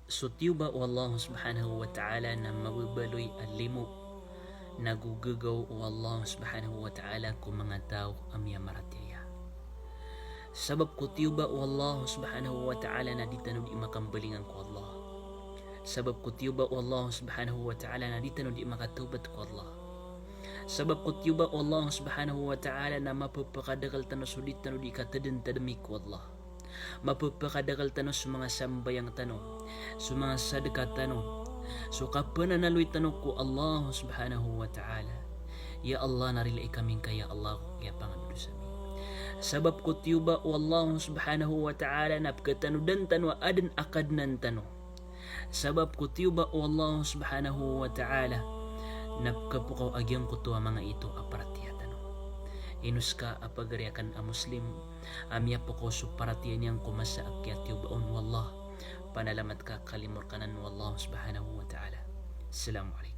So tiuba o Allah subhanahu wa ta'ala na mababaloy alimo nagugagaw o Allah subhanahu wa ta'ala kung mga tao amya maratya. Sabab ko tiuba o Allah subhanahu wa ta'ala na di tanong di makambalingan ko Allah. Sabab ko tiuba o Allah subhanahu wa ta'ala na di tanong di makatubat ko Allah. Sabab ko tiuba o Allah subhanahu wa ta'ala na mapapakadagal tanong sulit tanong di katadin tadami ko Allah. Mapapakadagal tanong sa mga sambayang tanong, sa mga sadaka tanong, so kapananaloy tanong ko Allah subhanahu wa ta'ala. Ya Allah narilai kaming kaya Allah ya panganudo sa amin. Sabab ko tiuba o Allah subhanahu wa ta'ala napkatanudan tanong adan akad nan tanong. Sabab ko tiuba o Allah subhanahu wa ta'ala napkapukaw agyang ko to mga ito aparatya tanong. Inuska apagariakan a muslim amya po ko suparatiyan niyang kumasa akyat yubaon wallah panalamat ka kalimur kanan wallah subhanahu wa ta'ala. Assalamualaikum.